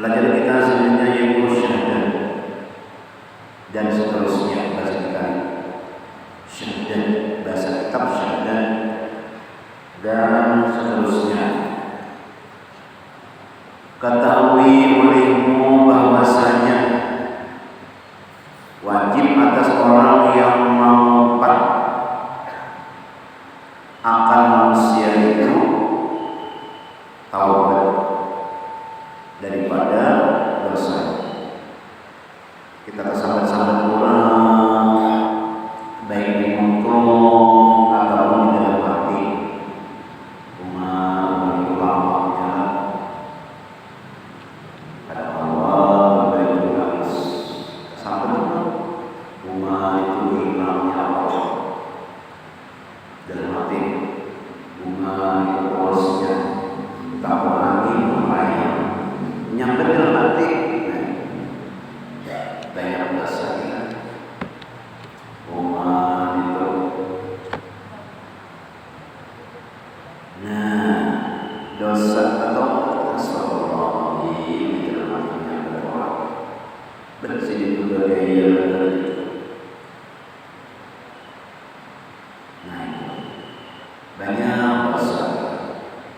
Pelajaran kita selanjutnya yaitu syahadat dan seterusnya bahasa kita. Syahadat, bahasa kitab syahadat dan seterusnya. Ketahui olehmu bahwasanya wajib atas orang yang mengumpat akan manusia itu taubat daripada dosa. Kita kesambet-sambet pula, baik di muka ataupun di dalam hati. Umat itu lamanya ada Allah baik tulis sambet umat itu hilangnya Allah dalam hati. Umat itu polosnya tak lagi lumayan nyampe dalam hati, banyak dosa kita. Umat itu, dosa atau astagfirullah di dalam hatinya berdoa bersih itu bergaya itu. Banyak dosa,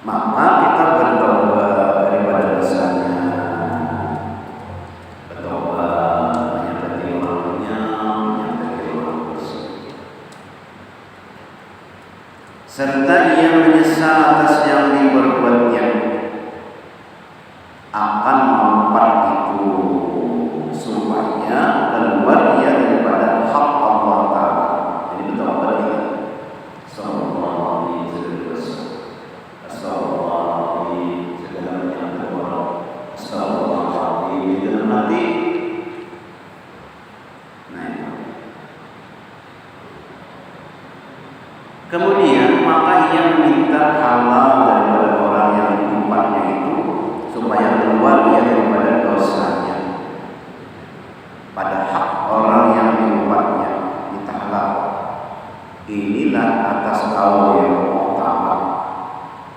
maka kita bertobat daripada dosanya. Serta ia menyesal atas yang diperbuatnya, akan mengumpat itu supaya keluar ia daripada hak Allah Ta'ala. Jadi bertobat dia. Astagfirullahaladzim segala dosa, astagfirullahaladzim segala yang terburuk, astagfirullahaladzim di dalam hati. Kemudian maka ia meminta halal daripada orang yang diumpatnya itu supaya keluar dia daripada dosanya. Pada hak orang yang diumpatnya minta halal. Inilah atas kaul yang utama.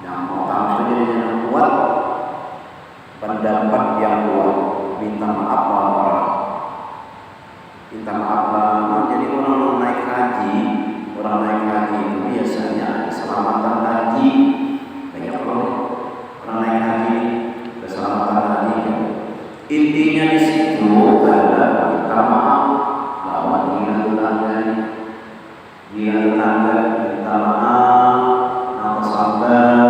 Yang utama itu jadi yang kuat, pendapat yang kuat. Minta maaf orang. Minta maaf lah. Jadi orang naik haji itu biasanya ada keselamatan haji. Banyak orang naik haji, keselamatan haji. Intinya di situ adalah minta maaf lawan tetangga, minta maaf, minta sabar,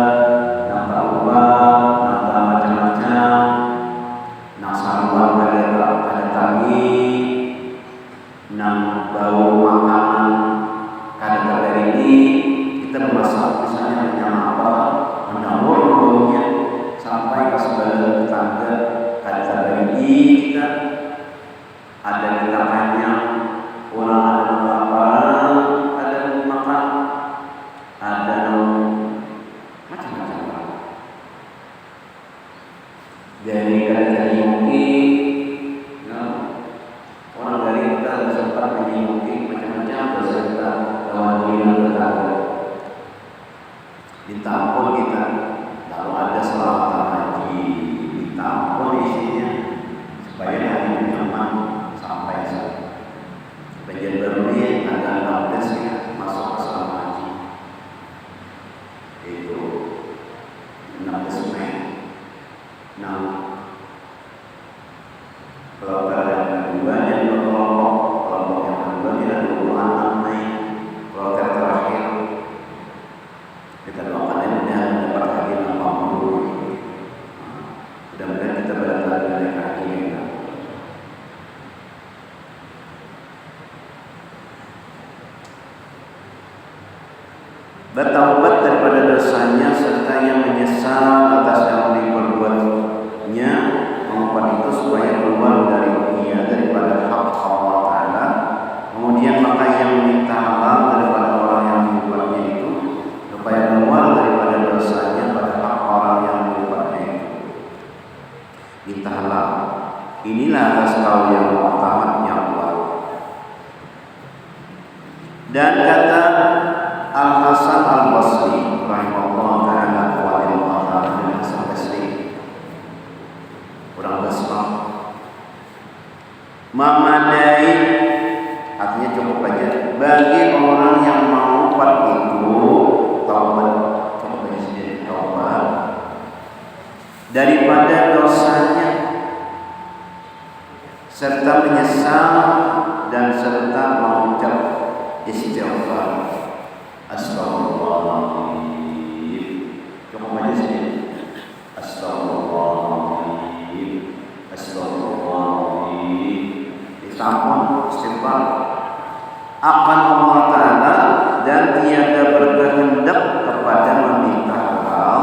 minta ubah, minta macam-macam, nasaruan pada tagi, nang bau makanan kadang-kadang ini kita memasak misalnya menyapa menawar baunya sampai ke sebelah tetangga. Kadang-kadang ini kita ada tetangga orang ada kelaparan, ada makan, ada macam-macam. Dari kadang-kadang mungkin orang dari kita sempat menyinggung macam-macam beserta lawan diri tetangga. Minta ampun kita kalau ada selamatan haji, minta ampun isinya supaya haji nyaman sampai sana. Bagian baru ini tanggal 16 ya masuk asrama haji. Itu 16 Mei. Nah, kalau yang kedua dan kelompok yang kedua tidak 26 Mei. Kalau terakhir kita doakan mudah mendapat haji yang mabrur. Mudah-mudahan kita berada dari haji yang bertaubat daripada dosanya serta yang menyesal atas yang diperbuatnya, mengubah itu supaya keluar dari dunia daripada hak Allah Ta'ala. Kemudian maka yang meminta halal daripada orang yang dibuatnya itu supaya keluar daripada dosanya pada hak orang yang dibuatnya itu. Minta halal. Inilah atas kaul yang utama yang kuat. Dan kata Al-Hasan Al-Basri rahimahullah ta'ala dengan Al-Basri orang Basrah memadai, artinya cukup aja bagi orang yang mau itu taubat, cukup aja sendiri taubat daripada dosanya serta menyesal dan serta mengucap istighfar. Astagfirullahaladzim. Cukup aja sini. Astagfirullahaladzim. Astagfirullahaladzim. Ditampun istighfar akan Allah Ta'ala dan tiada berkehendak kepada meminta halal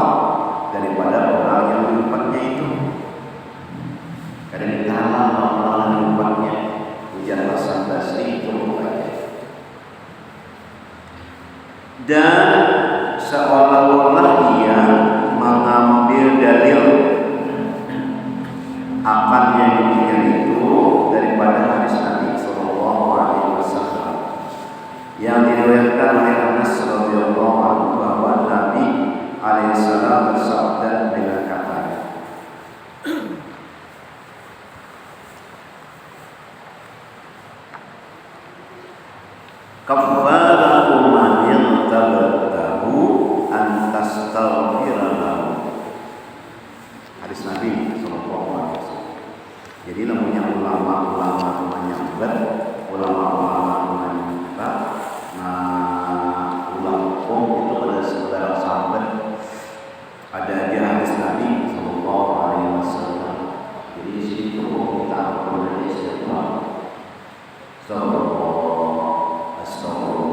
daripada orang yang menyumpatnya itu. Kadang minta halal orang yang menyumpatnya. Ujian Hasan Basri cukup aja. Dan seolah-olah ia mengambil dalil akan yang demikian itu daripada hadis Nabi Sallallahu Alaihi Wasallam yang diriwayatkan oleh Anas radhiyallahu anhu bahwa Nabi alaihissalam bersabda dengan katanya, kafaratu man yagtabatahu an tastaghfira lahu. Hadis Nabi sallallahu alaihi wasallam. Jadi namanya ulama-ulama menyambat, ulama-ulama menyambat, ulama itu pada saudara sahabat ada aja hadis Nabi sallallahu alaihi wasallam. Jadi di sini kita perlu istighfar. Astagfirullah.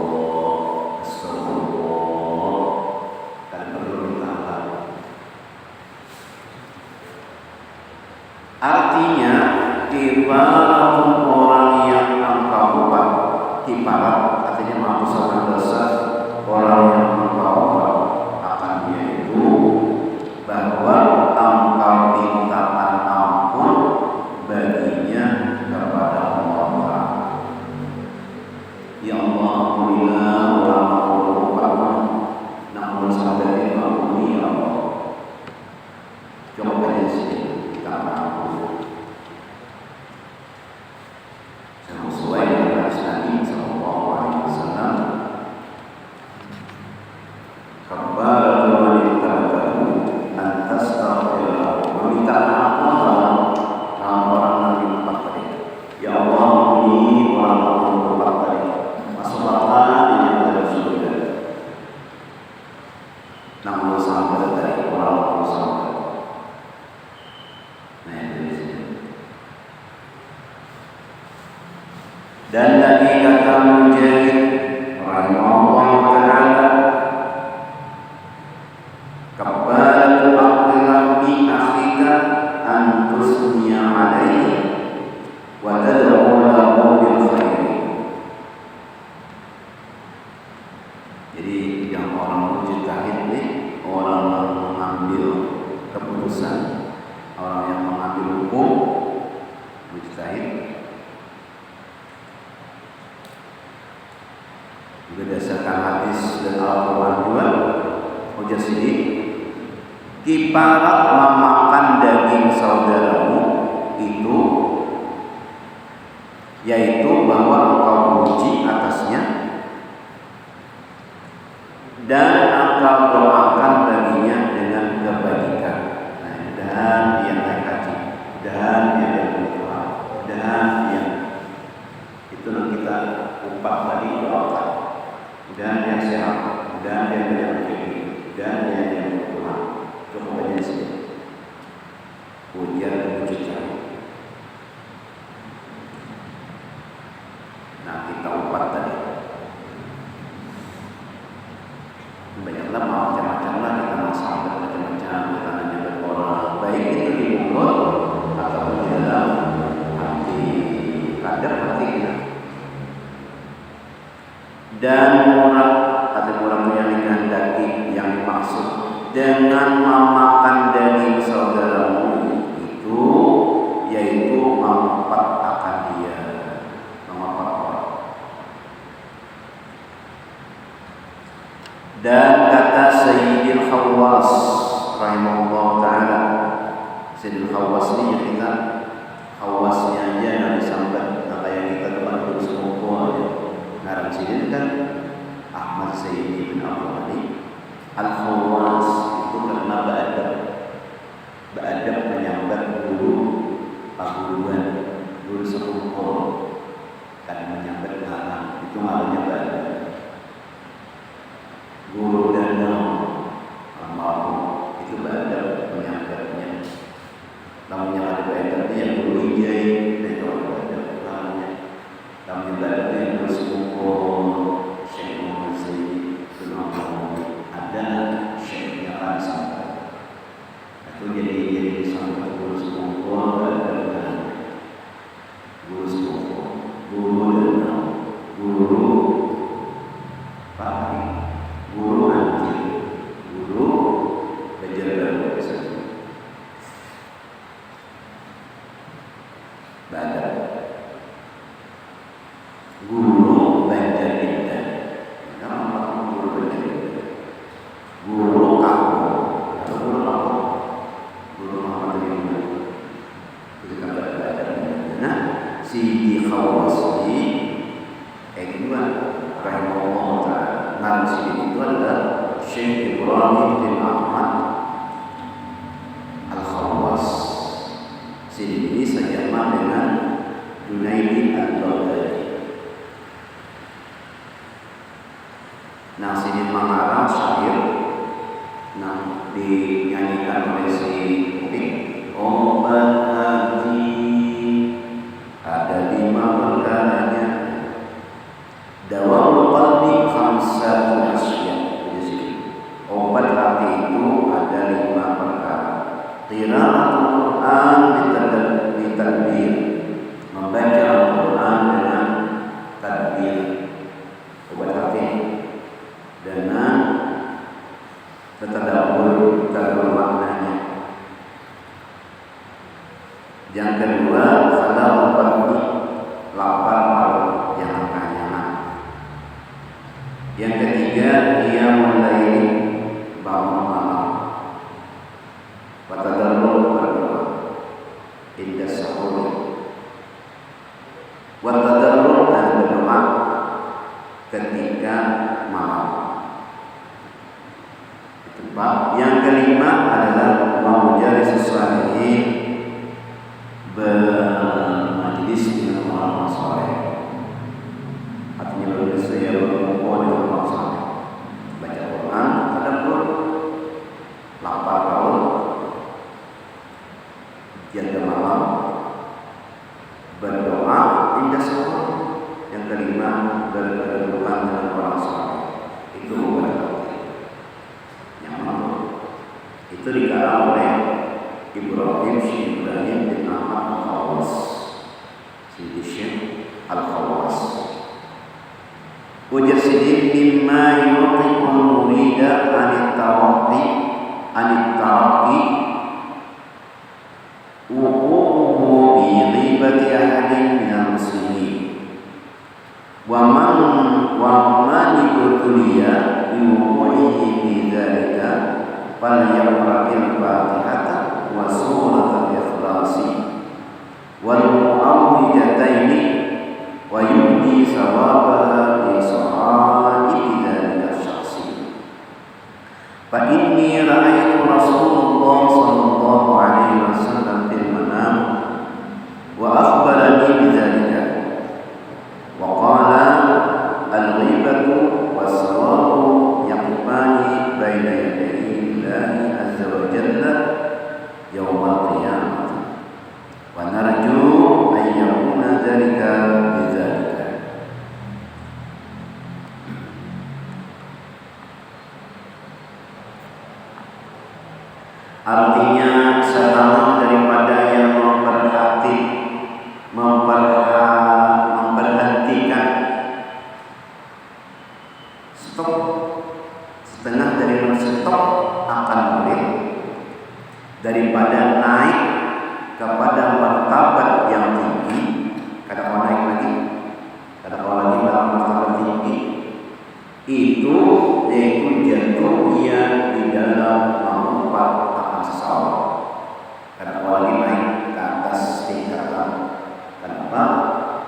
Kabaratu wanita baru antas tahu meminta maaf orang Nabi Muhammad tadi. Ya Allah, ini orang Muhammad tadi masuklah yang ada surga. Namun sampai dari orang sampai. Nah ini sini. Dan lagi kata Mujahid rahimahullah taala, kabaratu aqla bi akhika an tusmiya alaihi wa tad'u lahu bil khair. Jadi yang orang mujtahid ini orang yang mengambil keputusan, orang yang mengambil hukum, mujtahid berdasarkan hadis dan Al-Quran juga. Hujjah sini kiparat memakan daging saudaramu itu, yaitu bahwa engkau puji atasnya dan engkau doakan baginya dengan kebajikan. Nah, dan yang naik haji, dan yang berdoa, dan yang itu kita upah tadi doakan, dan yang sehat, dan yang berjaya, dan yang berdoa. Cukup aja sih. Pujian pujian. Nah, kita upah tadi. Banyaklah macam-macam lah, kita masalah macam-macam, kita nanya orang, baik itu di mulut atau di dalam hati, kadar hati kita. Dan murad atau murad yang dikehendaki yang dimaksud dengan memakan daging saudaramu itu, yaitu memapat akan dia, memapat orang. Dan kata Sayyidil Khawwas rahimahullah ta'ala, Sayyidil Khawwas ini kita Khawwasnya aja yang disambat, nah kayak kita teman terus ngumpul ngarang sini kan Ahmad Sayyidi bin Abdul Ali Al-Khawwas itu karena beradab menyambat guru paguruan, guru sekumpul karena menyambat ngarang itu ngaruhnya beradab. Guru danau almarhum itu beradab menyambatnya. Namun yang ada beradabnya yang guru ijai dan itu ada beradab namanya. Namun beradabnya yang guru sekumpul Syekh Muhammad Sayyid bin Abdul ada Syekhnya kan sampai itu jadi sampai guru sekumpul beradab guru sekumpul, guru danau, guru pagi, guru anjing, guru penjaga biasa. Badan guru banjar indah, nama guru banjar indah, guru kamu atau guru kamu, guru Muhammad Yunus itu kan badan. Nah, si Khawwas ini kedua rahimahullah ta'ala. Nama sini itu adalah Syekh Ibrahim bin Ahmad Al-Khawwas. Sini ini sama dengan Junaidi Al-Baghdadi. Nah, sini mengarang syair nah dinyanyikan oleh si Upik. Obat hati ada 5 perkaranya. Dawa'ul qalbi khamsatu asya. Obat hati itu ada 5 perkara. Qira'atul Quran bitadbir, membaca Al-Quran dengan tadbir. Obat hati dengan bertadabbur maknanya. Yang kedua, salah qalbi, lapar perut yang kekenyangan. Yang ketiga, dia mulai bangun malam. Watadarrul berdoa indah sahur. Watadarrul dan berdoa ketika malam. Bab yang kelima adalah majalis salihin, bermajlis dengan orang saleh. Artinya saya berkumpul dengan orang saleh, baca Quran, tadabbur, lapar gaul, jaga malam, berdoa, indah sahur. Yang kelima, berkedudukan dengan orang saleh. Itu bukan itu dikarang oleh Ibrahim bin Ahmad Al-Khawas, Sidi Syekh Al-Khawas. Ujar Sidi mimma yutiqul murida anit tawaqi wuqu'uhu bi ghibati ahadin minal muslimin wa man ibtuliya bi wuqu'ihi bi dzalika falyaqra'il Fatihata wa suratul Ikhlasi wal mu'awwidataini wa yudi sawabaha bi sahabi dzalika syakhsi. Fa inni ra'aytu Rasulullah sallallahu alaihi wasallam fil manam wa akhbarani bi dzalika wa qala al-ghibatu was-sawabu yaqifani baina yaday Allah azza wa jalla yawmal qiyamah wa narju an yakuna dzalika bidzalika. Artinya setengah daripada yang memperhatikan stop, setengah dari stop akan boleh daripada naik kepada martabat yang tinggi. Kadang naik lagi, kadang lagi dalam martabat tinggi itu yaitu jatuh ia di dalam mengumpat akan sesawan. Kadang lagi naik ke atas tingkatan. Kenapa?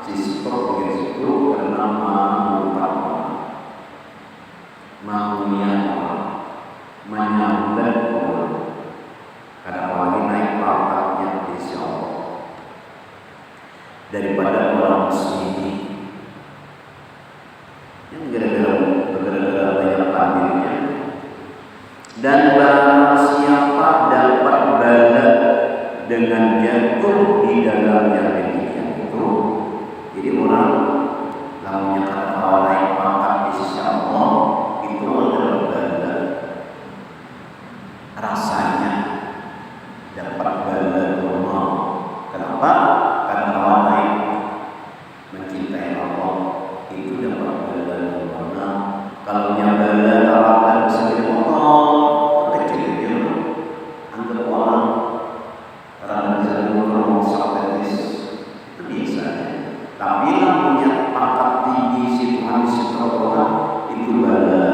Si stop di situ karena mengumpat menyambat orang. Kadang lagi naik pangkatnya insya Allah daripada orang muslimin yang gara-gara banyak tamirnya. Dan barang siapa dapat bala dengan jatuh di dalam yang demikian itu, jadi orang namanya kata naik pangkat insya Allah itu adalah bala. Rasanya dapat bala Allah. Kenapa? Karena orang lain mencintai Allah itu dapat bala Allah. Kalau yang bala tawakkal bisa Allah kecil dia anggap orang bisa ngomong sampai itu biasa. Tapi yang punya pangkat tinggi si Tuhan si Allah itu bala.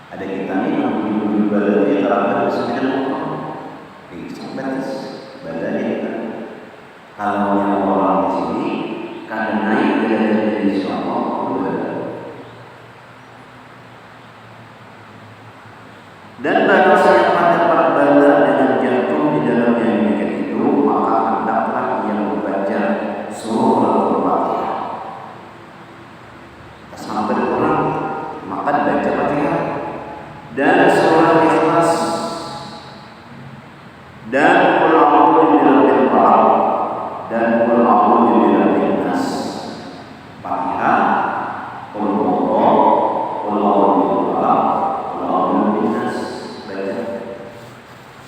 Ada kita nih yang punya bala dia terangkan sebenarnya sampai bala dia. Kalau yang orang di sini kadang naik dari Allah bala. Dan barang siapa dapat bala dengan jatuh di dalam yang demikian itu, maka hendaklah ia membaca suratul Fatihah. Sampai orang maka baca Fatihah dan surah Ikhlas dan qul a'udzu birabbil falaq dan qul a'udzu birabbin nas. Fatihah, qul huwallahu, qul a'udzu birabbil falaq, qul a'udzu birabbin nas.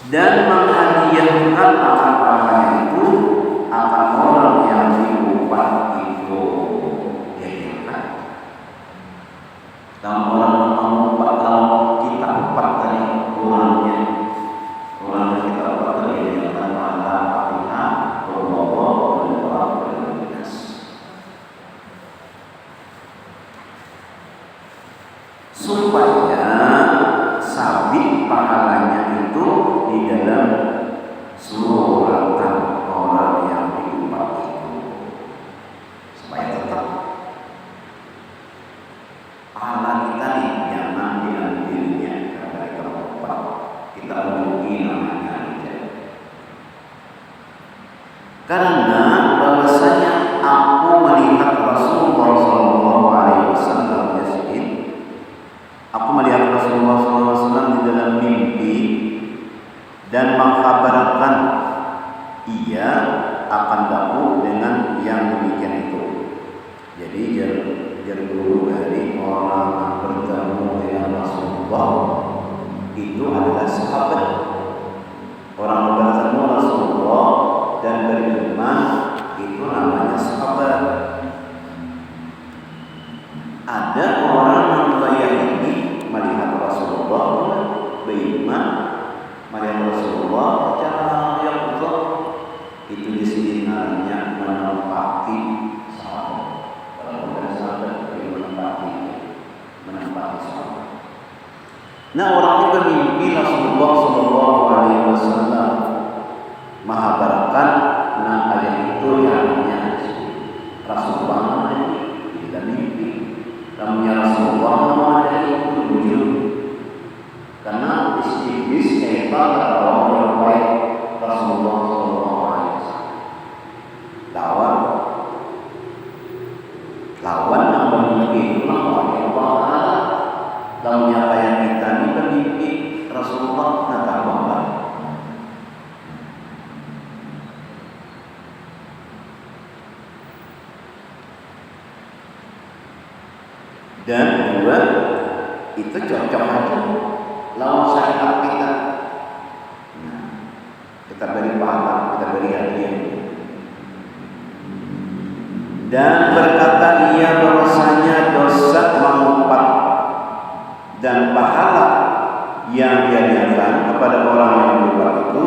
Dan menghadiahkan akan itu akan orang yang diupat itu dihadiahkan. Kalau orang mengupat, kalau kita upat tadi orangnya kita upat tadi dihadiahkan pada Fatihah, Qul supaya sabit pahalanya itu di dalam suratan orang yang diupat itu, supaya tetap pahala kita jangan dirinya dari keempat kita unjuki namanya aja. Karena bahwasanya aku melihat Rasulullah SAW Yazid, aku melihat Rasulullah SAW di dalam mimpi dan mengkabarkan ia akan dakwah dengan yang demikian itu. Jadi guru dari orang bertemu dengan Rasulullah itu adalah sahabat. Orang bertemu Rasulullah dan beriman itu namanya sahabat. Ada orang yang bayangin melihat Rasulullah beriman, melihat Rasulullah secara yang Allah itu di sini namanya menempati sahabat. Kalau bukan sahabat itu menempati sahabat. Nah, orang itu bermimpi Rasulullah SAW menghabarkan ayat itu yang namanya Rasulullah di dalam mimpi. Namanya Rasulullah namanya itu wujud. Karena iblis syaitan adalah yang baik Rasulullah SAW. Lawan yang bermimpi itu lawan Allah. Lawannya kayak kita ini bermimpi Rasulullah natawa. Dan dua itu cocok aja lawan syariat kita. Nah, kita beri pahala, kita beri hadiah. Dan berkata ia bahwasanya dosa mengumpat dan pahala yang diadakan kepada orang yang berbuat itu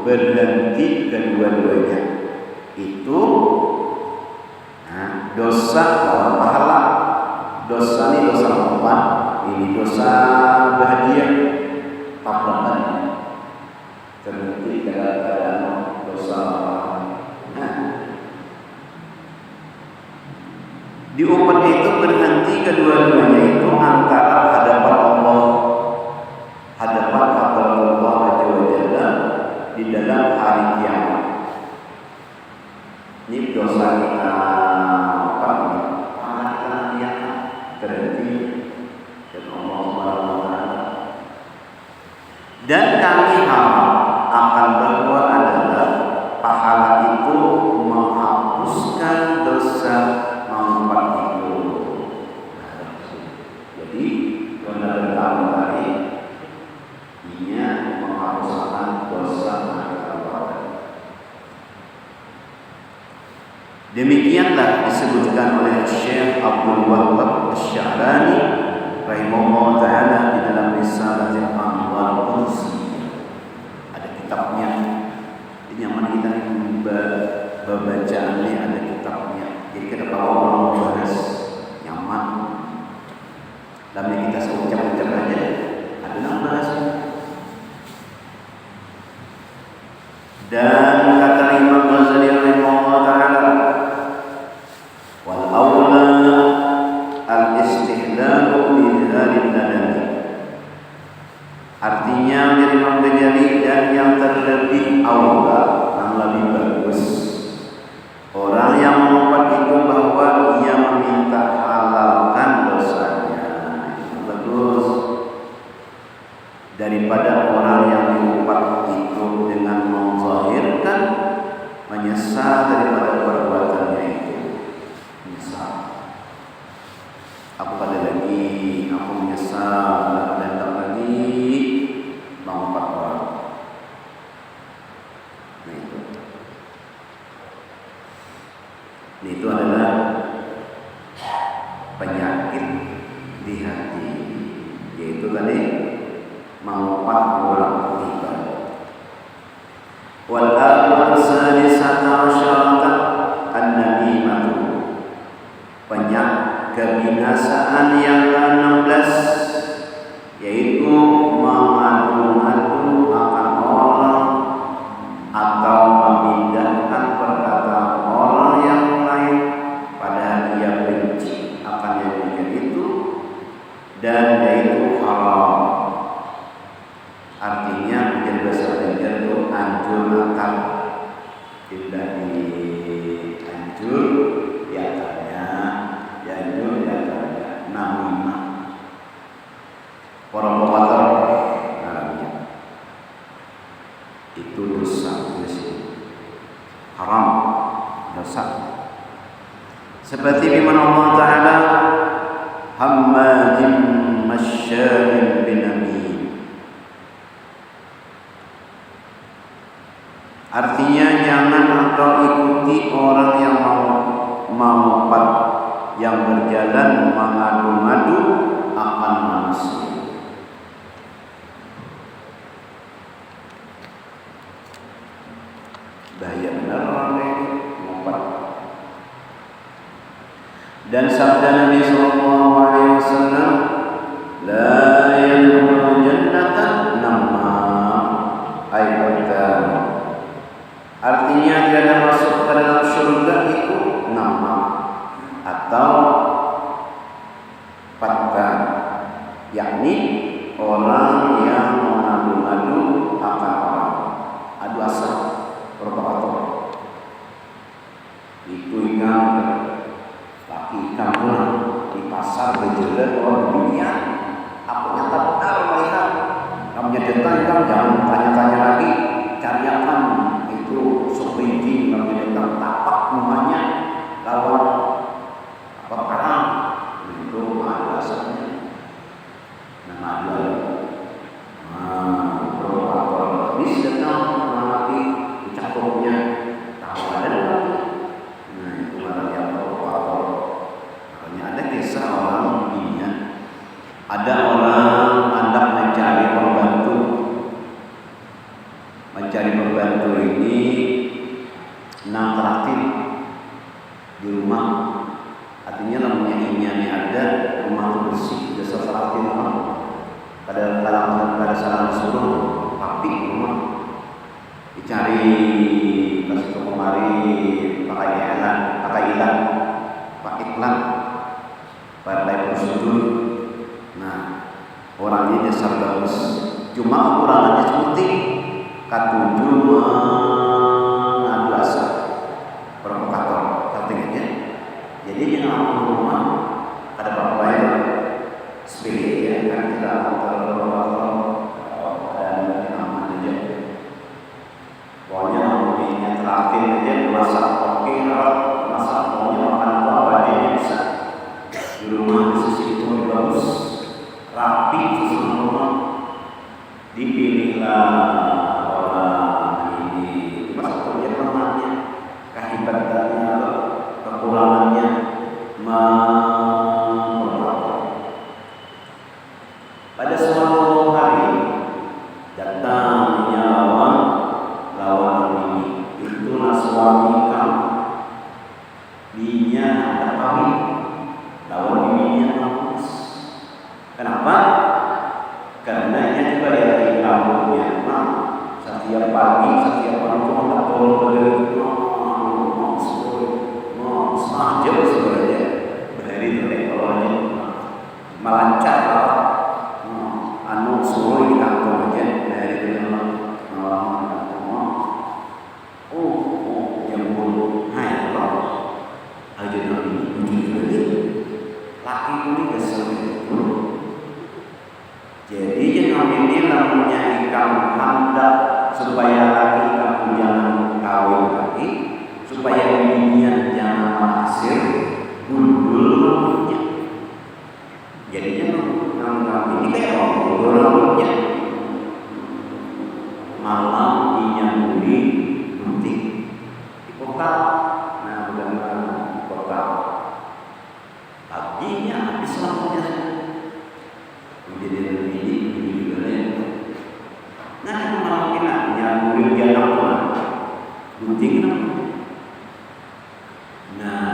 berhenti kedua-duanya. Itu dosa lawan pahala. Dosa ini dosa mengumpat, ini dosa bahagia, tabrakan. Terhenti keadaan dosa pahala. Di umat itu berhenti kedua-duanya itu antara hadapan Allah, hadapan Allah Azza wa Jalla di dalam hari kiamat. Ini dosa kita terhenti dan Allah Subhanahu wa taala. Dan kami akan bahwa adalah pahala itu menghapuskan dosa mengumpat itu. Jadi benar tadi ia menghapuskan dosa mengumpat. Demikianlah disebutkan oleh Syekh Abdul Wahab Asy-Sya'rani rahimahullah taala di dalam Risalatul Anwar Qudsi. Ada kitabnya. Ini yang mana kita membacaannya ada kitabnya. Jadi kita kalau membahas nyaman. Dalamnya kita seucap-ucap aja. Ada yang bahasnya. Dan kata Imam Ghazali rahimahullah taala wal aula al-istihlalu lidhalil nadami. Artinya menjadi Imam Ghazali dan yang terlebih aula, yang lebih bagus orang yang mengumpat itu bahwa ia meminta halalkan dosanya, itu bagus daripada orang yang mengumpat itu dengan menzahirkan menyesal daripada perbuatannya itu. Aku pada lagi, aku menyesal dan tak lagi mengumpat orang. Nah itu. Itu adalah penyakit di hati, yaitu tadi mengumpat orang tiba. Wal akhir sadisata asyarata an-namimatu, kebinasaan yang ke-16 yaitu mengadu-adu akan orang atau memindahkan perkataan orang yang lain padahal ia benci akan yang demikian itu, dan yaitu haram. anjur akan tidak dianjur diakalnya, dianjur diakalnya namimah provokator namanya itu dosa haram dosa seperti firman Allah Ta'ala hammadzim masya'in binamim. Artinya jangan engkau ikuti orang yang mau yang berjalan mengadu-ngadu akan manusia. Bahaya benar orang ini ngumpat. Dan sabda Nabi sallallahu alaihi wasallam, la yadkhulul jannata namam aibatan. Artinya tidak masuk ke dalam surga itu namam atau fattan, yakni orang yang mengadu-ngadu akan orang, adu asal, provokator. Itu ikan di pasar berjalan orang dunia, apa nyata benar melihat kamu datang kan jangan tanya-tanya lagi, cariakan itu suprinci kamu datang tapak rumahnya lawan apa perang itu ada asalnya nama dia provokator bis datang mati ucapnya tahu ada lagi. Nah itu orang yang provokator. Ada kisah orang dunia, ada orang hendak mencari pembantu ini nangkratin di rumah, artinya namanya ini ada rumah itu bersih, jasa seratin orang, pada salah suruh rapi rumah, dicari kasih kemari pakai iklan pada prosedur. Nah, orangnya dasar bagus, cuma kekurangannya seperti katujuh mengadu asal, provokator, artinya. Jadi jangan rumah ada apa-apa ya, spirit ya kan kita provokator dan aman aja. Pokoknya mungkinnya terakhir aja masak oke, masak pokoknya makan apa aja bisa. Di rumah sisi itu bagus, rapi susun rumah, dipilihlah orang ini. Masa saja namanya, kehebatannya atau kekurangannya memperlakukan. Pada suatu hari datangnya lawan ini, itulah suami kamu, dinya ada pamit. Lawan bininya mampus. Kenapa? Karena ia juga dari rambutnya. Setiap pagi, setiap malam cuma tak tolong berdiri. Sengaja sebenarnya berdiri dari kolonnya melancar. Anu semua di kantor aja dari malam yang buruk. Hai Allah, aja nabi ini. Laki ini kesel itu. Jadi jangan ini namanya ikan hendak supaya laki kamu jangan kawin lagi, supaya bininya jangan hasil gundul rambutnya. Jadinya kamu ini kayak gundul rambutnya. Malam dinyambuli gunting di kota. Nah benar-benar di kota. Paginya habis lampunya menjadi ini juga lain. Nah itu malah kita nyambulin jalan pulang gunting namanya. Nah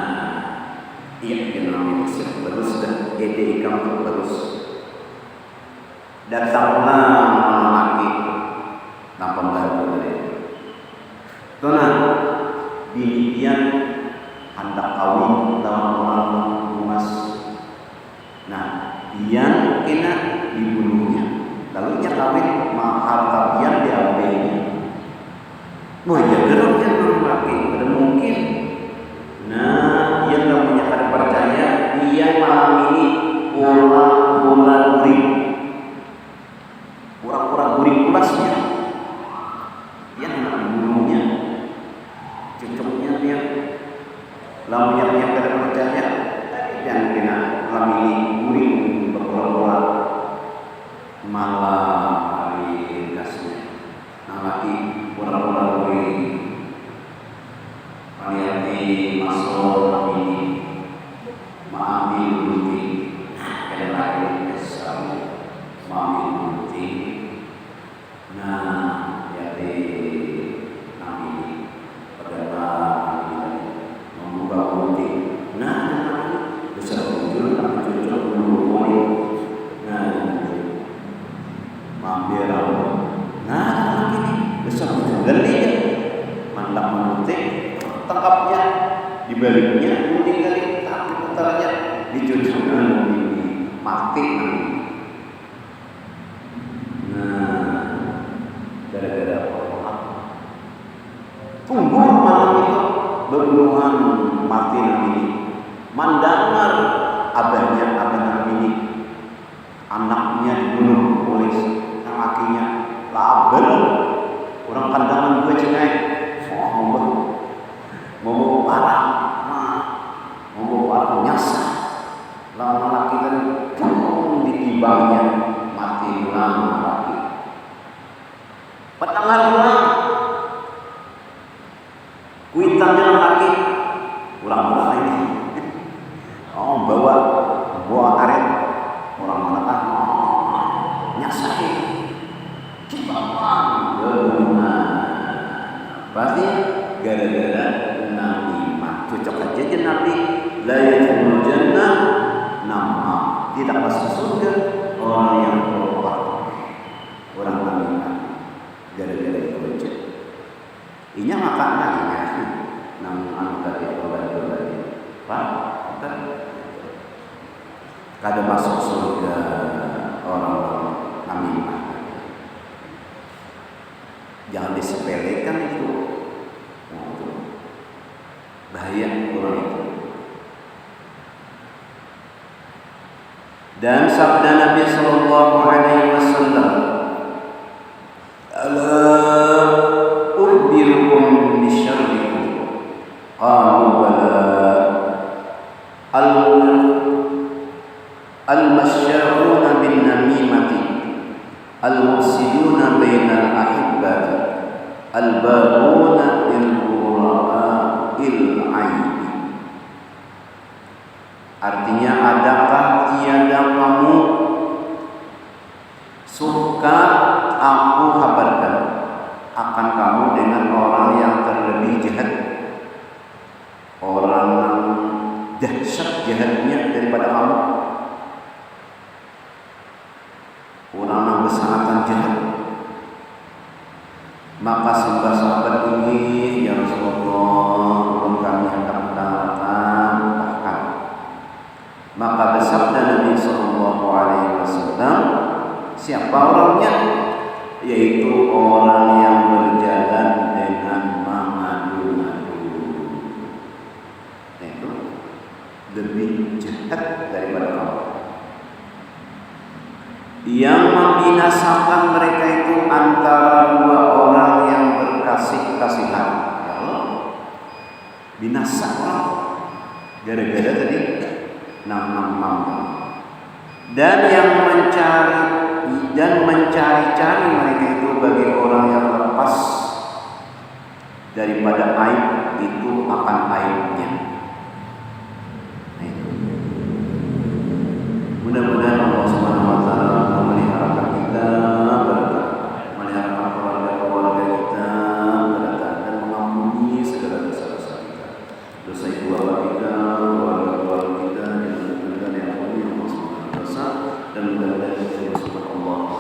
iya namanya bagus dan ide kamu bagus. Datanglah laki tanpa bantu dari Tona binian hendak kawin lawan orang emas. Nah, dia kena dibunuhnya. Lalu dia kawin harta pian diambilnya. Oh iya, geraknya laki, ada mungkin. Nah, dia nggak punya kada percaya, dia malam ini bola guring, pura-pura guring pulasnya. Dia nak bunuhnya, cocoknya dia. Lalu yang kada percaya, jangan kena malam ini guring berpura-pura malam hari kasih. Nah, laki pura-pura guring. Hati masuk ini mengambil bukti dan lagi besar mengambil bukti. Nah, jadi kami adalah membuka bukti. Nah, besar muncul tapi cocok dulu. Nah, mengambil apa? Nah, ini besar muncul gali mantap menutik. Tangkapnya di baliknya mungkin kali tapi putarnya dicucukkan ini mati nanti. Nah, gara-gara apa? Tunggu malam itu berbunuhan mati nanti. Mandangar abahnya abah ini anaknya dibunuh oleh yang lakinya label orang kandangan gue cengai mau parah, mau parah nyasa, lawan laki tadi ditibangnya mati ulang laki. Petangan ulang, kuitannya laki ulang ini. Oh bawa karet orang mana kan nyasa cibang pasti gara-gara namimah. Cocok aja Nabi la yadkhulul jannah namimah, tidak masuk surga orang yang berbuat orang namimah gara-gara itu aja. Inya makanya namun tadi berbagi Pak kan kada masuk surga orang namimah. Jangan disepelekan itu. Bahaya orang itu. Dan sabda Nabi sallallahu alaihi wasallam, "Ala ukhbirukum bisyarrikum?" Qalu bala. Al-masya'una bin namimati, al-mufsiduna bainal ahibbati, al-baguna lil il-aini. Artinya, adakah tiada kamu suka aku kabarkan akan kamu dengan orang yang terlebih jahat, orang yang dahsyat jahatnya daripada kamu, orang yang bersangatan jahat. Maka sembah sahabat ini, ya Rasulullah, kami akan datang bahkan. Maka bersabda Nabi sallallahu alaihi wasallam, siapa orangnya? Yaitu orang yang berjalan dengan mengadu-ngadu. Itu lebih jahat daripada kamu. Yang membinasakan mereka itu antara dua orang yang berkasih-kasihan. Ya Allah, binasa orang gara-gara tadi nam. Dan yang mencari-cari mereka itu bagi orang yang lepas daripada aib itu akan aibnya.